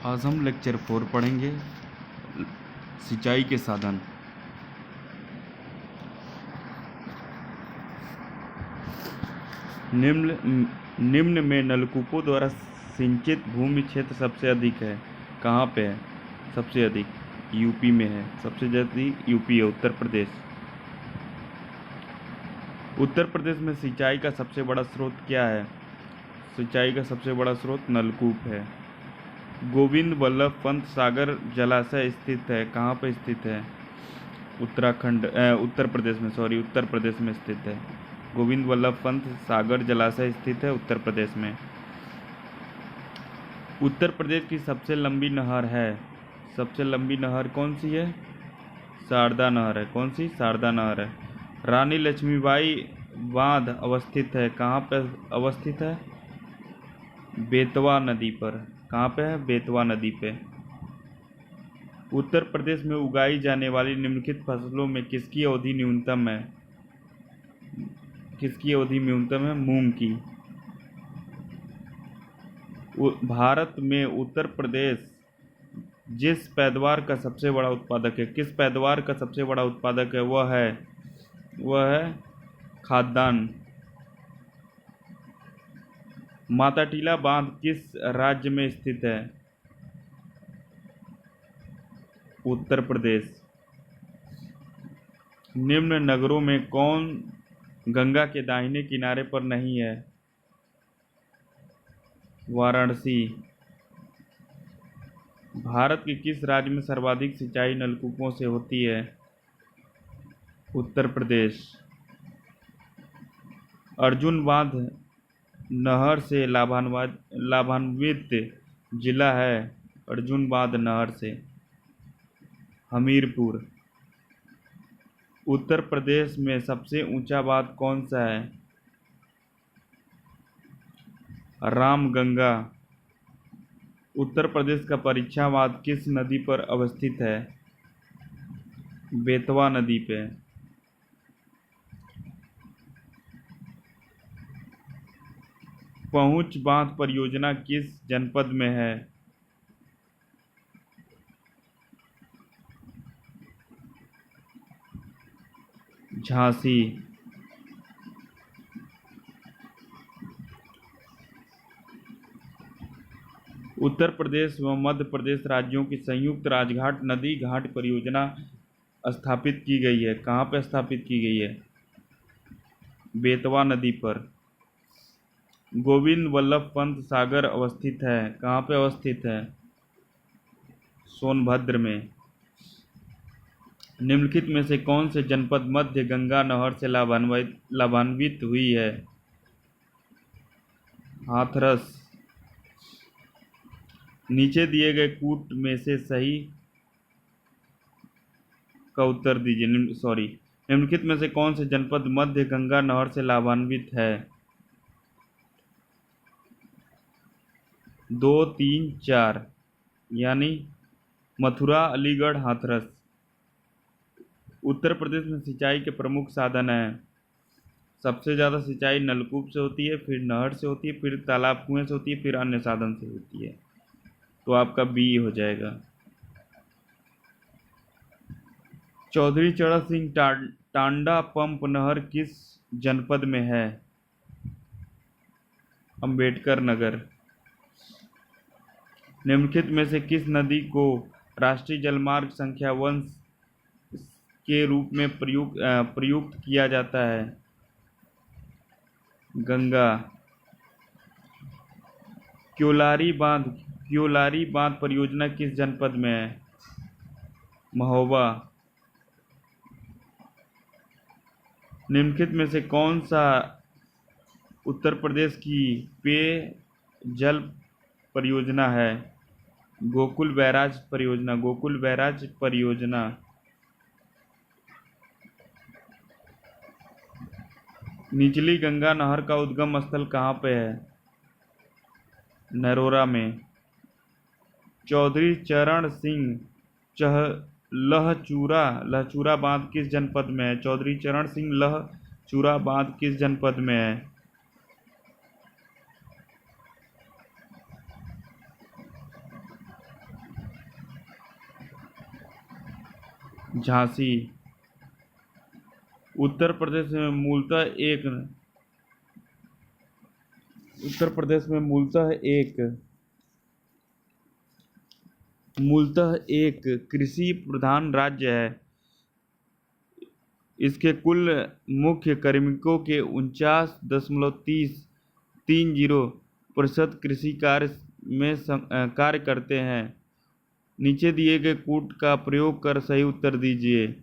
आज हम लेक्चर 4 पढ़ेंगे, सिंचाई के साधन। निम्न में नलकूपों द्वारा सिंचित भूमि क्षेत्र सबसे अधिक है। कहाँ पे है सबसे अधिक? यूपी में है। सबसे अधिक यूपी है, उत्तर प्रदेश। उत्तर प्रदेश में सिंचाई का सबसे बड़ा स्रोत क्या है? सिंचाई का सबसे बड़ा स्रोत नलकूप है। गोविंद वल्लभ पंत सागर जलाशय स्थित है। कहाँ पर स्थित है? उत्तर प्रदेश में स्थित है। गोविंद वल्लभ पंत सागर जलाशय स्थित है उत्तर प्रदेश में। उत्तर प्रदेश की सबसे लंबी नहर है। सबसे लंबी नहर कौन सी है? शारदा नहर है। कौन सी? शारदा नहर है। रानी लक्ष्मीबाई बांध अवस्थित है। कहाँ पर अवस्थित है? बेतवा नदी पर। कहाँ पे है? बेतवा नदी पे। उत्तर प्रदेश में उगाई जाने वाली निम्नलिखित फसलों में किसकी अवधि न्यूनतम है? किसकी अवधि न्यूनतम है? मूंग की। भारत में उत्तर प्रदेश जिस पैदावार का सबसे बड़ा उत्पादक है, किस पैदावार का सबसे बड़ा उत्पादक है, वह है खाद्यान्न। माता टीला बांध किस राज्य में स्थित है? उत्तर प्रदेश। निम्न नगरों में कौन गंगा के दाहिने किनारे पर नहीं है? वाराणसी। भारत के किस राज्य में सर्वाधिक सिंचाई नलकूपों से होती है? उत्तर प्रदेश। अर्जुन बांध नहर से लाभान्वित जिला है? अर्जुन बांध नहर से हमीरपुर। उत्तर प्रदेश में सबसे ऊंचा बांध कौन सा है? रामगंगा। उत्तर प्रदेश का परीक्षा बांध किस नदी पर अवस्थित है? बेतवा नदी पे। पहुंच बांध परियोजना किस जनपद में है? झांसी। उत्तर प्रदेश व मध्य प्रदेश राज्यों की संयुक्त राजघाट नदी घाट परियोजना स्थापित की गई है। कहाँ पर स्थापित की गई है? बेतवा नदी पर। गोविंद वल्लभ पंत सागर अवस्थित है। कहाँ पे अवस्थित है? सोनभद्र में। निम्नलिखित में से कौन से जनपद मध्य गंगा नहर से लाभान्वित हुई है? हाथरस। नीचे दिए गए कूट में से सही का उत्तर दीजिए। निम्नलिखित में से कौन से जनपद मध्य गंगा नहर से लाभान्वित है? 2, 3, 4 यानी मथुरा, अलीगढ़, हाथरस। उत्तर प्रदेश में सिंचाई के प्रमुख साधन हैं। सबसे ज़्यादा सिंचाई नलकूप से होती है, फिर नहर से होती है, फिर तालाब कुएं से होती है, फिर अन्य साधन से होती है। तो आपका बी हो जाएगा। चौधरी चरण सिंह टांडा पंप नहर किस जनपद में है? अंबेडकर नगर। निम्नलिखित में से किस नदी को राष्ट्रीय जलमार्ग संख्या 1 के रूप में प्रयुक्त किया जाता है? गंगा। क्योलारी बांध परियोजना किस जनपद में है? महोबा। निम्नलिखित में से कौन सा उत्तर प्रदेश की पेयजल परियोजना है? गोकुल बैराज परियोजना। निचली गंगा नहर का उद्गम स्थल कहाँ पे है? नरोरा में। चौधरी चरण सिंह लहचूरा बांध किस जनपद में है? चौधरी चरण सिंह लहचूरा बांध किस जनपद में है? झांसी। उत्तर प्रदेश में मूलतः एक कृषि प्रधान राज्य है। इसके कुल मुख्य कार्मिकों के 49.30% कृषि कार्य में कार्य करते हैं। नीचे दिए गए कूट का प्रयोग कर सही उत्तर दीजिए।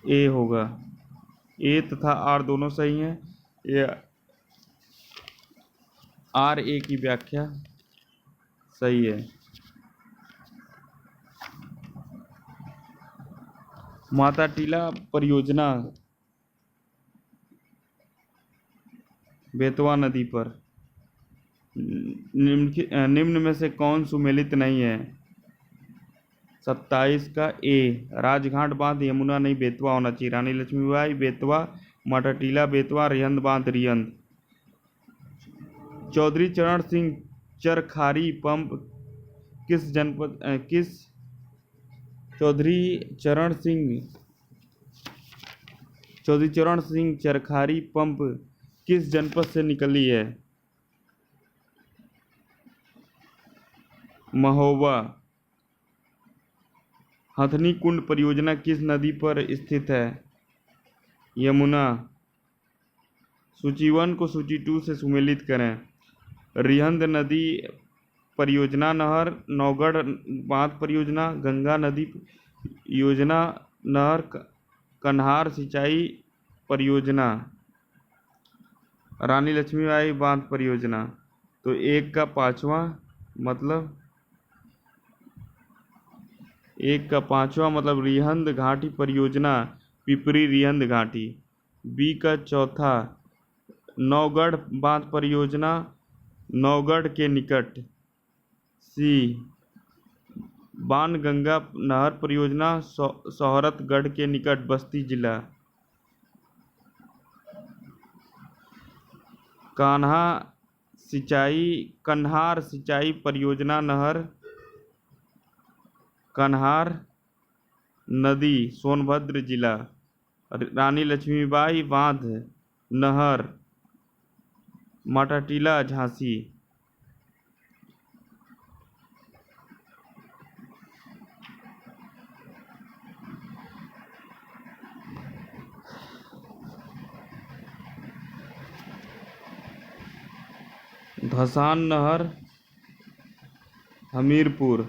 ए होगा। ए तथा आर दोनों सही हैं। ये आर ए की व्याख्या सही है। माता टीला परियोजना बेतवा नदी पर निम्न में से कौन सुमेलित नहीं है? 27 का ए, राजघाट बांध यमुना नहीं बेतवा होना चाहिए। रानी लक्ष्मीबाई बेतवा, माता टीला बेतवा, रिहंद बांध रिहंद। चौधरी चरण सिंह चरखारी पंप चौधरी चरण सिंह चरखारी पंप किस जनपद से निकली है? महोबा। हथनी कुंड परियोजना किस नदी पर स्थित है? यमुना। सूची 1 को सूची 2 से सुमेलित करें। रिहंद नदी परियोजना नहर, नौगढ़ बांध परियोजना, गंगा नदी योजना नहर, कन्हार सिंचाई परियोजना, रानी लक्ष्मीबाई बांध परियोजना। तो 1 का 5वां मतलब रिहंद घाटी परियोजना, पिपरी रिहंद घाटी। बी का चौथा, नौगढ़ बांध परियोजना, नौगढ़ के निकट। सी, बाणगंगा नहर परियोजना, सोहरतगढ़ के निकट, बस्ती जिला। कन्हार सिंचाई परियोजना नहर, कन्हार नदी, सोनभद्र जिला। रानी लक्ष्मीबाई बांध नहर, माता टीला, झांसी। धसान नहर हमीरपुर,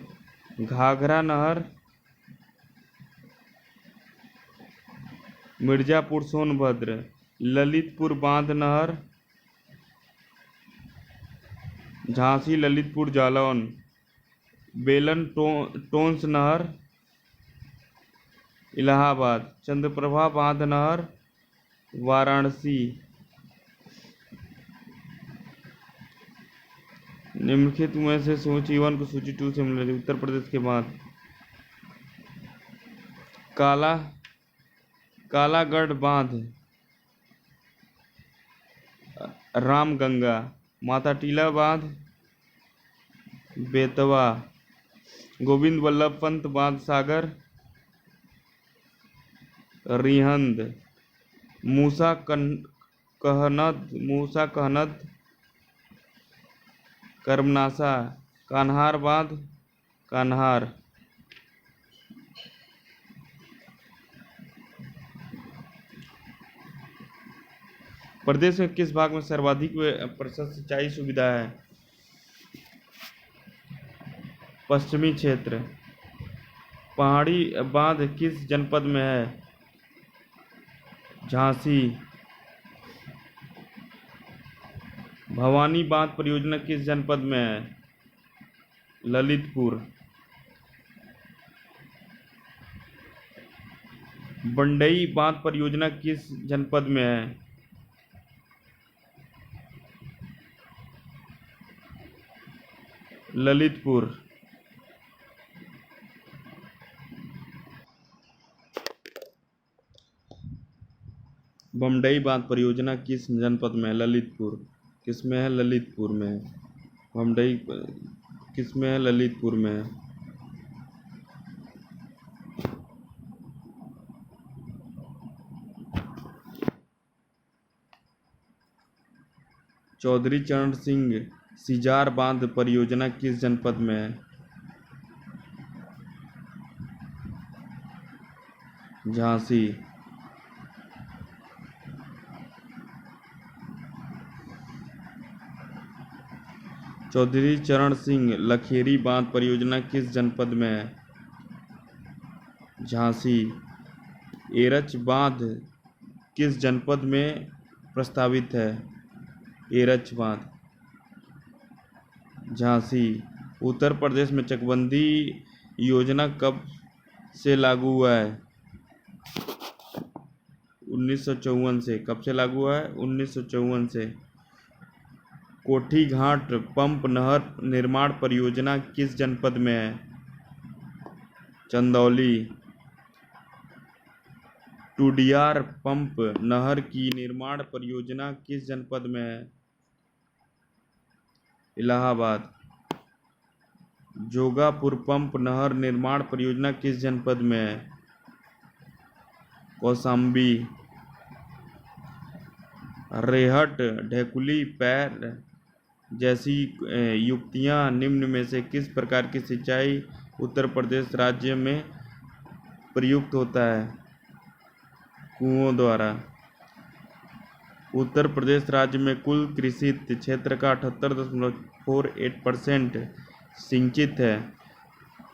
घाघरा नहर मिर्जापुर सोनभद्र, ललितपुर बांध नहर झांसी ललितपुर जालौन, बेलन टोंस नहर इलाहाबाद, चंद्रप्रभा बांध नहर वाराणसी। निम्नलिखित में से सूची 1 को सूची 2 से मिले। उत्तर प्रदेश के बाद कालागढ़ बांध रामगंगा, माता टीला बांध बेतवा, गोविंद वल्लभ पंत बांध सागर रिहंद, मूसा कहनद कर्मनासा, कान्हार बांध कान्हार। प्रदेश में किस भाग में सर्वाधिक प्रतिशत सिंचाई सुविधा है? पश्चिमी क्षेत्र। पहाड़ी बांध किस जनपद में है? झांसी। भवानी बांध परियोजना किस जनपद में है? ललितपुर। बंडई बांध परियोजना किस जनपद में है? ललितपुर। बमडई बांध परियोजना किस जनपद में है? ललितपुर। किसमें है? ललितपुर में। भमडई किस में है? ललितपुर में है। चौधरी चरण सिंह सिजार बांध परियोजना किस जनपद में है? झांसी। चौधरी चरण सिंह लखेरी बांध परियोजना किस जनपद में है? झांसी। एरच बांध किस जनपद में प्रस्तावित है? एरच बांध झांसी। उत्तर प्रदेश में चकबंदी योजना कब से लागू हुआ है? 1954 से। कब से लागू हुआ है? 1954 से। कोठी घाट पंप नहर निर्माण परियोजना किस जनपद में है? चंदौली। टूडियार पंप नहर की निर्माण परियोजना किस जनपद में है? इलाहाबाद। जोगापुर पंप नहर निर्माण परियोजना किस जनपद में है? कौशाम्बी। रेहट ढेकुली पैर जैसी युक्तियां निम्न में से किस प्रकार की सिंचाई उत्तर प्रदेश राज्य में प्रयुक्त होता है? कुओं द्वारा। उत्तर प्रदेश राज्य में कुल कृषित क्षेत्र का 78.48% सिंचित है।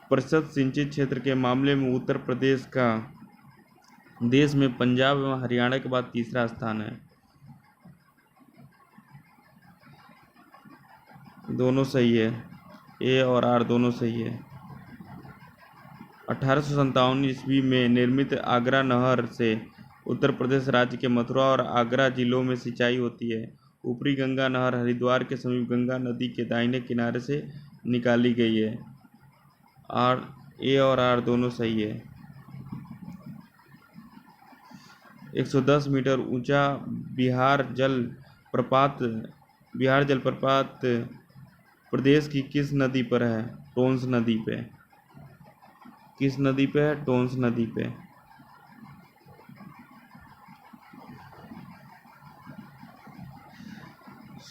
प्रतिशत सिंचित क्षेत्र के मामले में उत्तर प्रदेश का देश में पंजाब एवं हरियाणा के बाद तीसरा स्थान है। दोनों सही है, ए और आर दोनों सही है। 1857 ईस्वी में निर्मित आगरा नहर से उत्तर प्रदेश राज्य के मथुरा और आगरा जिलों में सिंचाई होती है। ऊपरी गंगा नहर हरिद्वार के समीप गंगा नदी के दाहिने किनारे से निकाली गई है। आर ए और आर दोनों सही है। 110 मीटर ऊंचा बिहार जलप्रपात प्रदेश की किस नदी पर है? टोंस नदी पे। किस नदी पे है? टोंस नदी पे।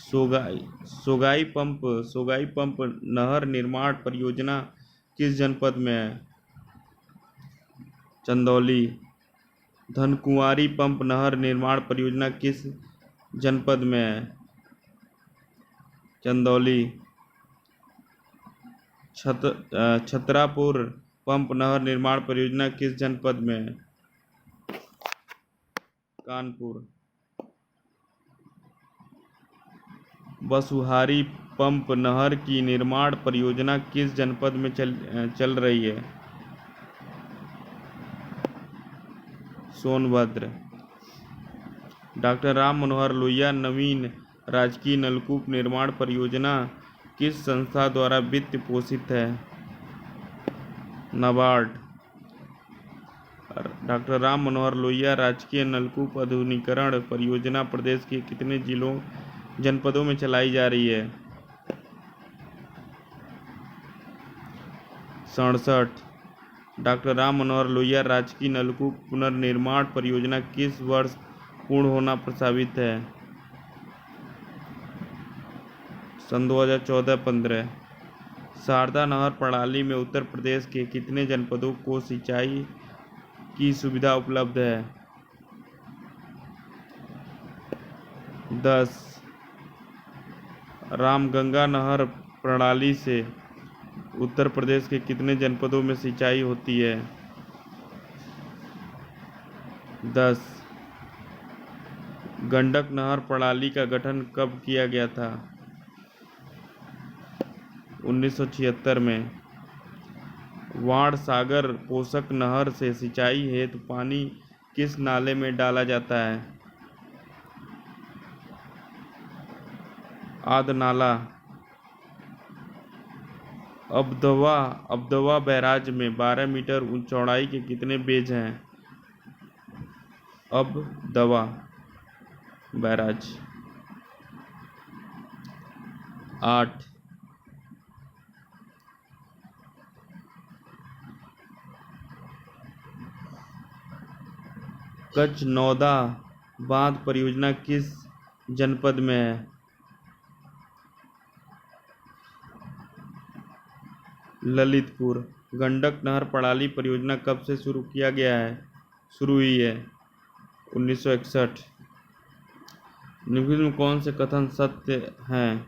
सोगाई पंप नहर निर्माण परियोजना किस जनपद में है? चंदौली। धनकुंवारी पंप नहर निर्माण परियोजना किस जनपद में है? चंदौली। छतरापुर पंप नहर निर्माण परियोजना किस जनपद में है? कानपुर। बसुहारी पंप नहर की निर्माण परियोजना किस जनपद में चल रही है? सोनभद्र। डॉक्टर राम मनोहर लोहिया नवीन राजकीय नलकूप निर्माण परियोजना किस संस्था द्वारा वित्त पोषित है? नाबार्ड। डॉक्टर राम मनोहर लोहिया राजकीय नलकूप आधुनिकीकरण परियोजना प्रदेश के कितने जनपदों में चलाई जा रही है? 67। डॉक्टर राम मनोहर लोहिया राजकीय नलकूप पुनर्निर्माण परियोजना किस वर्ष पूर्ण होना प्रस्तावित है? सन 2014-15। शारदा नहर प्रणाली में उत्तर प्रदेश के कितने जनपदों को सिंचाई की सुविधा उपलब्ध है? 10। रामगंगा नहर प्रणाली से उत्तर प्रदेश के कितने जनपदों में सिंचाई होती है? 10। गंडक नहर प्रणाली का गठन कब किया गया था? 1976 में। वाण सागर पोषक नहर से सिंचाई हेतु पानी किस नाले में डाला जाता है? आद नाला। अबदवा बैराज में 12 मीटर चौड़ाई के कितने बेज हैं? अबदवा बैराज। 8। कचनौदा बांध परियोजना किस जनपद में है? ललितपुर। गंडक नहर प्रणाली परियोजना कब से शुरू हुई है? 1961। निम्नलिखित में कौन से कथन सत्य हैं?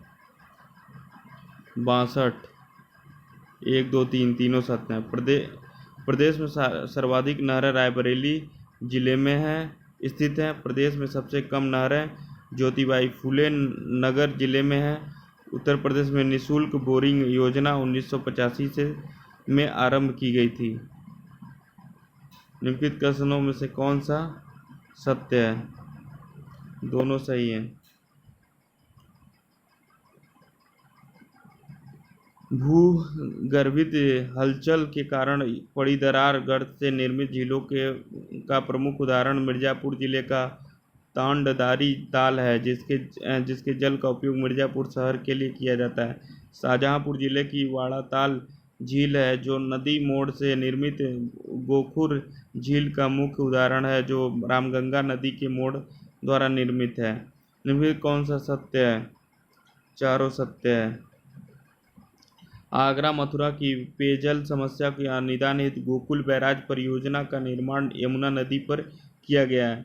62। 1, 2, 3 तीनों सत्य हैं। प्रदेश में सर्वाधिक नहरें रायबरेली जिले में स्थित है। प्रदेश में सबसे कम नहरें ज्योतिबाई फुले नगर जिले में है। उत्तर प्रदेश में निःशुल्क बोरिंग योजना 1985 में आरंभ की गई थी। निम्नलिखित कथनों में से कौन सा सत्य है? दोनों सही हैं। भूगर्भित हलचल के कारण पड़ी दरार गर्त से निर्मित झीलों का प्रमुख उदाहरण मिर्जापुर जिले का तांडदारी ताल है, जिसके जल का उपयोग मिर्जापुर शहर के लिए किया जाता है। शाहजहांपुर जिले की वाड़ा ताल झील है, जो नदी मोड़ से निर्मित गोखुर झील का मुख्य उदाहरण है, जो रामगंगा नदी के मोड़ द्वारा निर्मित है। निम्नलिखित कौन सा सत्य है? चारों सत्य है। आगरा मथुरा की पेयजल समस्या के निदान हेतु गोकुल बैराज परियोजना का निर्माण यमुना नदी पर किया गया है।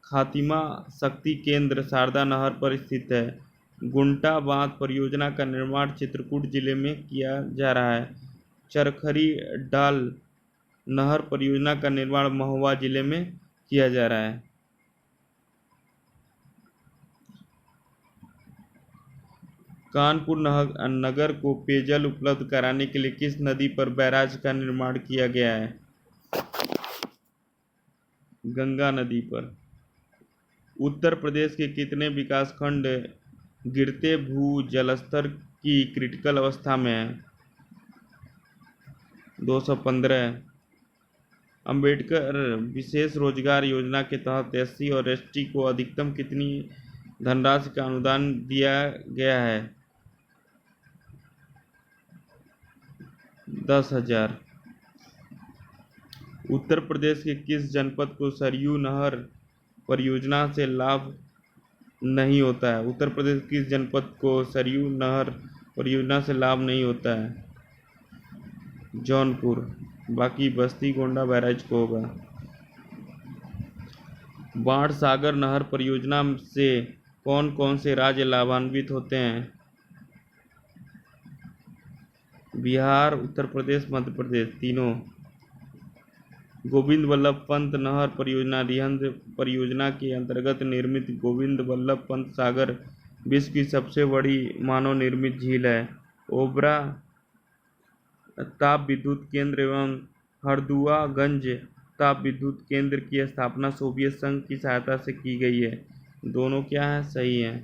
खातिमा शक्ति केंद्र शारदा नहर पर स्थित है। गुंटा बांध परियोजना का निर्माण चित्रकूट जिले में किया जा रहा है। चरखरी डाल नहर परियोजना का निर्माण महोबा जिले में किया जा रहा है। कानपुर नगर को पेयजल उपलब्ध कराने के लिए किस नदी पर बैराज का निर्माण किया गया है? गंगा नदी पर। उत्तर प्रदेश के कितने विकासखंड गिरते भू जलस्तर की क्रिटिकल अवस्था में है? 215। अंबेडकर विशेष रोजगार योजना के तहत SC और ST को अधिकतम कितनी धनराशि का अनुदान दिया गया है? 10,000। उत्तर प्रदेश के किस जनपद को सरयू नहर परियोजना से लाभ नहीं होता है? उत्तर प्रदेश किस जनपद को सरयू नहर परियोजना से लाभ नहीं होता है? जौनपुर। बाकी बस्ती गोंडा बैराज को होगा। बाण सागर नहर परियोजना से कौन कौन से राज्य लाभान्वित होते हैं? बिहार, उत्तर प्रदेश, मध्य प्रदेश तीनों। गोविंद वल्लभ पंत नहर परियोजना रिहंद परियोजना के अंतर्गत निर्मित गोविंद वल्लभ पंत सागर विश्व की सबसे बड़ी मानव निर्मित झील है। ओबरा ताप विद्युत केंद्र एवं हरदुआगंज ताप विद्युत केंद्र की स्थापना सोवियत संघ की सहायता से की गई है। दोनों क्या है? सही है।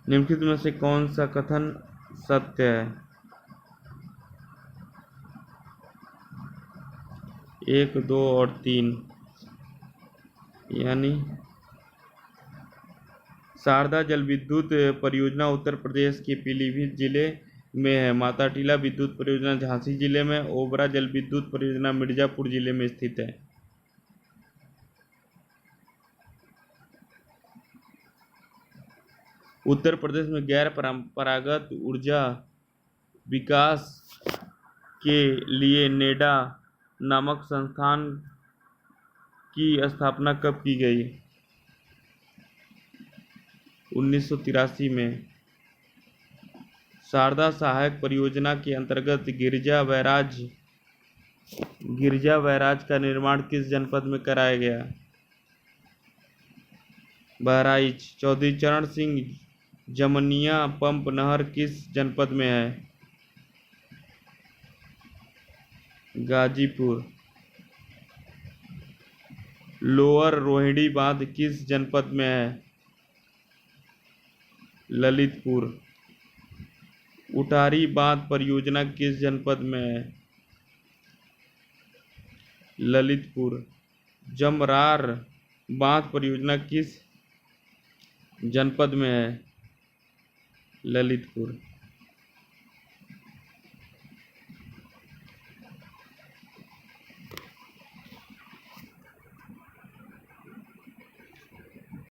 निम्नलिखित में से कौन सा कथन सत्य है? 1, 2 और 3 यानी शारदा जल विद्युत परियोजना उत्तर प्रदेश के पीलीभीत जिले में है। माता टीला विद्युत परियोजना झांसी जिले में। ओबरा जल विद्युत परियोजना मिर्जापुर जिले में स्थित है। उत्तर प्रदेश में गैर परंपरागत ऊर्जा विकास के लिए नेडा नामक संस्थान की स्थापना कब की गई? 1983 में। शारदा सहायक परियोजना के अंतर्गत गिरजा बैराज का निर्माण किस जनपद में कराया गया? बहराइच। चौधरी चरण सिंह जमनिया पंप नहर किस जनपद में है? गाजीपुर। लोअर रोहिणी बांध किस जनपद में है? ललितपुर। उटारी बांध परियोजना किस जनपद में है? ललितपुर। जमरार बांध परियोजना किस जनपद में है? ललितपुर।